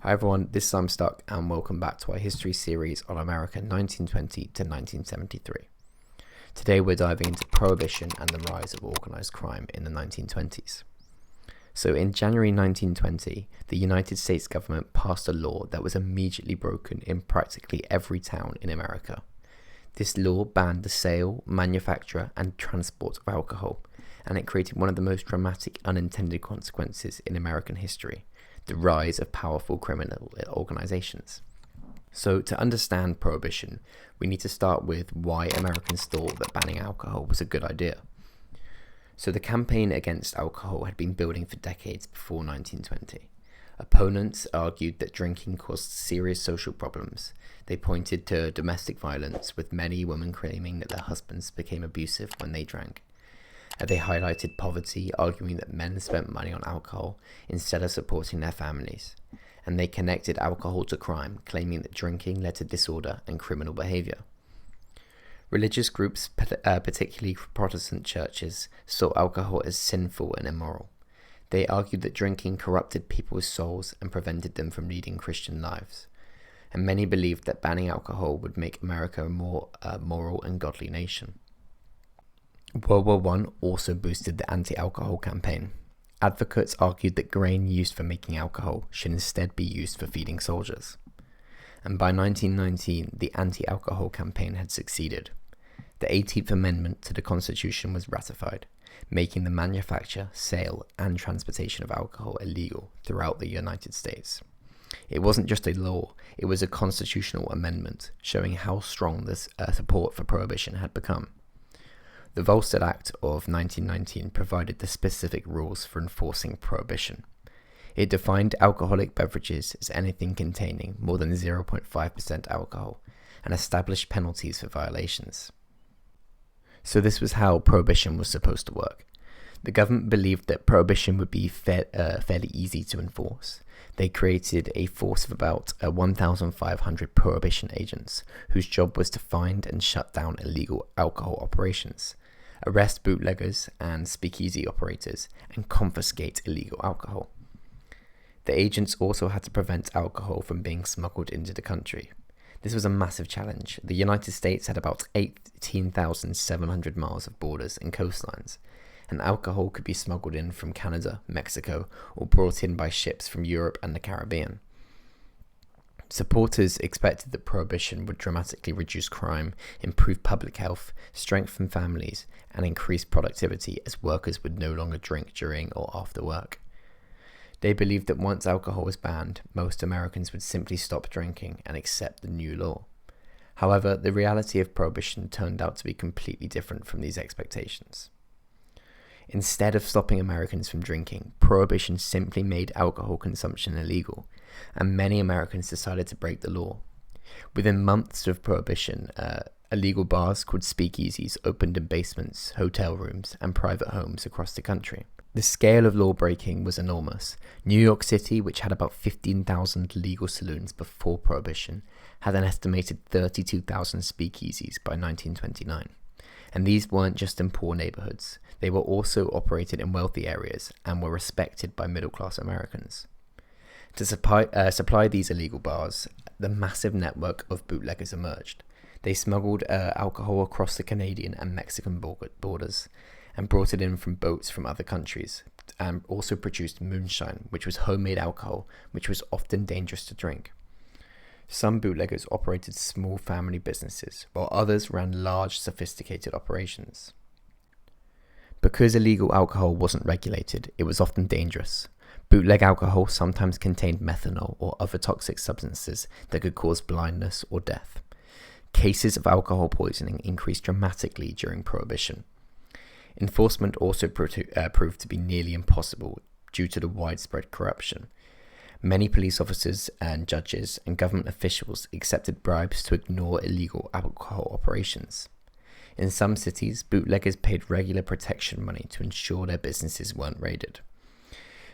Hi everyone, this is I'm Stuck and welcome back to our history series on America 1920 to 1973. Today we're diving into Prohibition and the rise of organised crime in the 1920s. So in January 1920, the United States government passed a law that was immediately broken in practically every town in America. This law banned the sale, manufacture and transport of alcohol, and it created one of the most dramatic unintended consequences in American history: the rise of powerful criminal organizations. So to understand Prohibition, we need to start with why Americans thought that banning alcohol was a good idea. So the campaign against alcohol had been building for decades before 1920. Opponents argued that drinking caused serious social problems. They pointed to domestic violence, with many women claiming that their husbands became abusive when they drank. They highlighted poverty, arguing that men spent money on alcohol instead of supporting their families. And they connected alcohol to crime, claiming that drinking led to disorder and criminal behavior. Religious groups, particularly Protestant churches, saw alcohol as sinful and immoral. They argued that drinking corrupted people's souls and prevented them from leading Christian lives. And many believed that banning alcohol would make America a more moral and godly nation. World War I also boosted the anti-alcohol campaign. Advocates argued that grain used for making alcohol should instead be used for feeding soldiers. And by 1919, the anti-alcohol campaign had succeeded. The 18th Amendment to the Constitution was ratified, making the manufacture, sale, and transportation of alcohol illegal throughout the United States. It wasn't just a law, it was a constitutional amendment, showing how strong this support for Prohibition had become. The Volstead Act of 1919 provided the specific rules for enforcing Prohibition. It defined alcoholic beverages as anything containing more than 0.5% alcohol and established penalties for violations. So this was how Prohibition was supposed to work. The government believed that Prohibition would be fairly easy to enforce. They created a force of about 1,500 Prohibition agents, whose job was to find and shut down illegal alcohol operations, arrest bootleggers and speakeasy operators, and confiscate illegal alcohol. The agents also had to prevent alcohol from being smuggled into the country. This was a massive challenge. The United States had about 18,700 miles of borders and coastlines, and alcohol could be smuggled in from Canada, Mexico, or brought in by ships from Europe and the Caribbean. Supporters expected that Prohibition would dramatically reduce crime, improve public health, strengthen families, and increase productivity, as workers would no longer drink during or after work. They believed that once alcohol was banned, most Americans would simply stop drinking and accept the new law. However, the reality of Prohibition turned out to be completely different from these expectations. Instead of stopping Americans from drinking, Prohibition simply made alcohol consumption illegal, and many Americans decided to break the law. Within months of Prohibition, illegal bars called Speakeasies opened in basements, hotel rooms, and private homes across the country. The scale of law breaking was enormous. New York City, which had about 15,000 legal saloons before Prohibition, had an estimated 32,000 speakeasies by 1929. And these weren't just in poor neighborhoods. They were also operated in wealthy areas and were respected by middle-class Americans. To supply these illegal bars, the massive network of bootleggers emerged. They smuggled alcohol across the Canadian and Mexican borders and brought it in from boats from other countries, and also produced moonshine, which was homemade alcohol, which was often dangerous to drink. Some bootleggers operated small family businesses, while others ran large, sophisticated operations. Because illegal alcohol wasn't regulated, it was often dangerous. Bootleg alcohol sometimes contained methanol or other toxic substances that could cause blindness or death. Cases of alcohol poisoning increased dramatically during Prohibition. Enforcement also proved to be nearly impossible due to the widespread corruption. Many police officers and judges and government officials accepted bribes to ignore illegal alcohol operations. In some cities, bootleggers paid regular protection money to ensure their businesses weren't raided.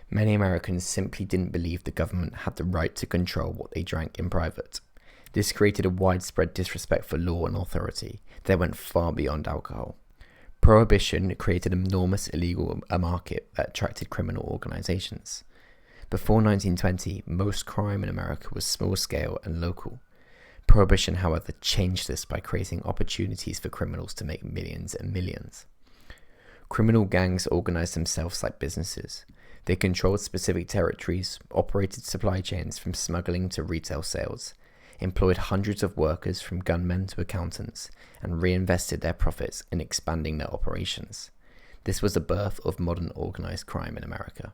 Many Americans simply didn't believe the government had the right to control what they drank in private. This created a widespread disrespect for law and authority that went far beyond alcohol. Prohibition created an enormous illegal market that attracted criminal organizations. Before 1920, most crime in America was small scale and local. Prohibition, however, changed this by creating opportunities for criminals to make millions and millions. Criminal gangs organized themselves like businesses. They controlled specific territories, operated supply chains from smuggling to retail sales, employed hundreds of workers from gunmen to accountants, and reinvested their profits in expanding their operations. This was the birth of modern organized crime in America.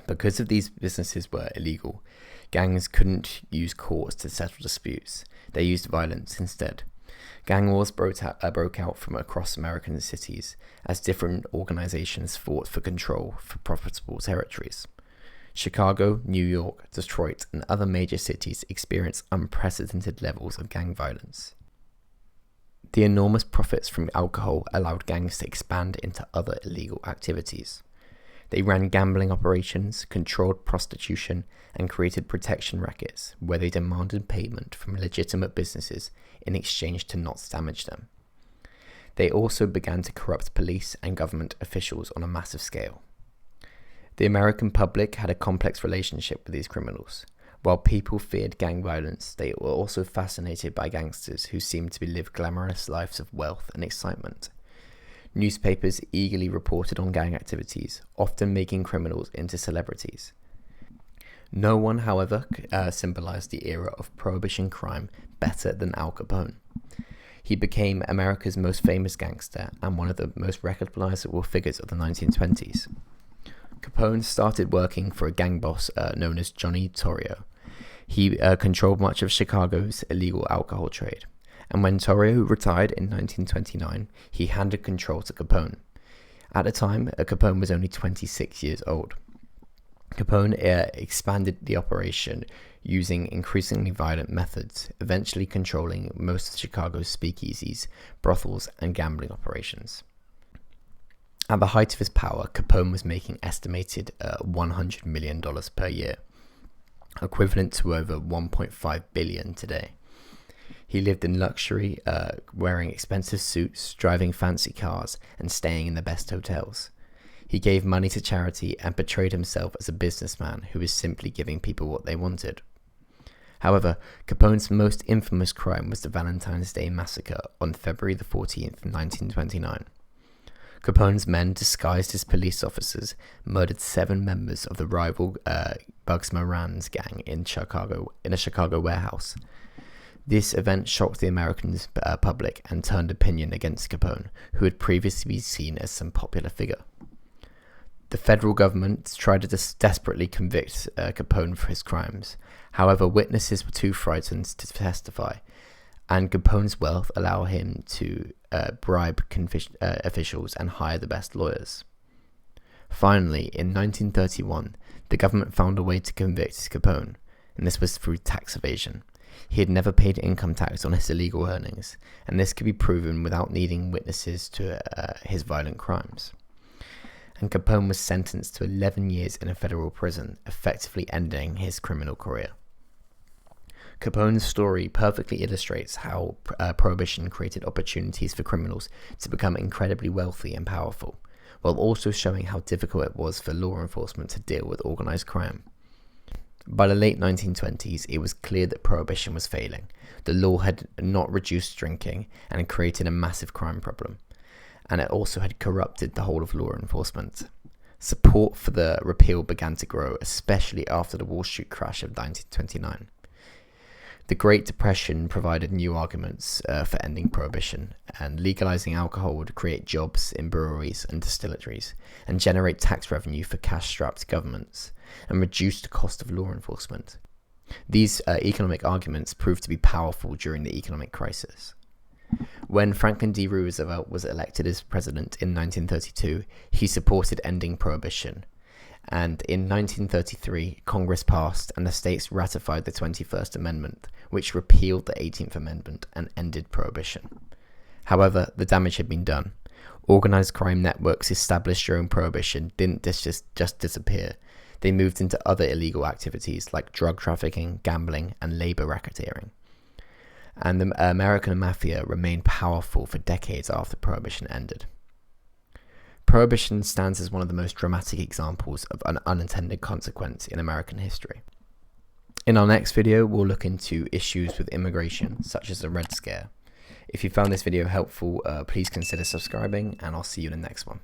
Because of these businesses were illegal, gangs couldn't use courts to settle disputes. They used violence instead. Gang wars broke out from across American cities as different organizations fought for control for profitable territories. Chicago, New York, Detroit, and other major cities experienced unprecedented levels of gang violence. The enormous profits from alcohol allowed gangs to expand into other illegal activities. They ran gambling operations, controlled prostitution, and created protection rackets where they demanded payment from legitimate businesses in exchange to not damage them. They also began to corrupt police and government officials on a massive scale. The American public had a complex relationship with these criminals. While people feared gang violence, they were also fascinated by gangsters who seemed to live glamorous lives of wealth and excitement. Newspapers eagerly reported on gang activities, often making criminals into celebrities. No one, however, symbolized the era of Prohibition crime better than Al Capone. He became America's most famous gangster and one of the most recognizable figures of the 1920s. Capone started working for a gang boss known as Johnny Torrio. He controlled much of Chicago's illegal alcohol trade. And when Torrio retired in 1929, he handed control to Capone. At the time, Capone was only 26 years old. Capone expanded the operation using increasingly violent methods, eventually controlling most of Chicago's speakeasies, brothels, and gambling operations. At the height of his power, Capone was making estimated $100 million per year, equivalent to over $1.5 billion today. He lived in luxury, wearing expensive suits, driving fancy cars, and staying in the best hotels. He gave money to charity and portrayed himself as a businessman who was simply giving people what they wanted. However, Capone's most infamous crime was the Valentines Day Massacre on February the 14th, 1929. Capone's men, disguised as police officers, murdered 7 members of the rival Bugs Moran's gang in a Chicago warehouse. This event shocked the American public and turned opinion against Capone, who had previously been seen as some popular figure. The federal government tried to desperately convict Capone for his crimes. However, witnesses were too frightened to testify, and Capone's wealth allowed him to bribe officials and hire the best lawyers. Finally, in 1931, the government found a way to convict Capone, and this was through tax evasion. He had never paid income tax on his illegal earnings, and this could be proven without needing witnesses to his violent crimes. And Capone was sentenced to 11 years in a federal prison, effectively ending his criminal career. Capone's story perfectly illustrates how Prohibition created opportunities for criminals to become incredibly wealthy and powerful, while also showing how difficult it was for law enforcement to deal with organized crime. By the late 1920s, it was clear that Prohibition was failing. The law had not reduced drinking and had created a massive crime problem, and it also had corrupted the whole of law enforcement. Support for the repeal began to grow, especially after the Wall Street crash of 1929. The Great Depression provided new arguments for ending Prohibition, and legalizing alcohol would create jobs in breweries and distilleries, and generate tax revenue for cash-strapped governments, and reduce the cost of law enforcement. These economic arguments proved to be powerful during the economic crisis. When Franklin D. Roosevelt was elected as president in 1932, he supported ending Prohibition. And in 1933, Congress passed and the states ratified the 21st Amendment, which repealed the 18th Amendment and ended Prohibition. However, the damage had been done. Organized crime networks established during Prohibition didn't just disappear. They moved into other illegal activities like drug trafficking, gambling, and labor racketeering. And the American mafia remained powerful for decades after Prohibition ended. Prohibition stands as one of the most dramatic examples of an unintended consequence in American history. In our next video, we'll look into issues with immigration, such as the Red Scare. If you found this video helpful, please consider subscribing, and I'll see you in the next one.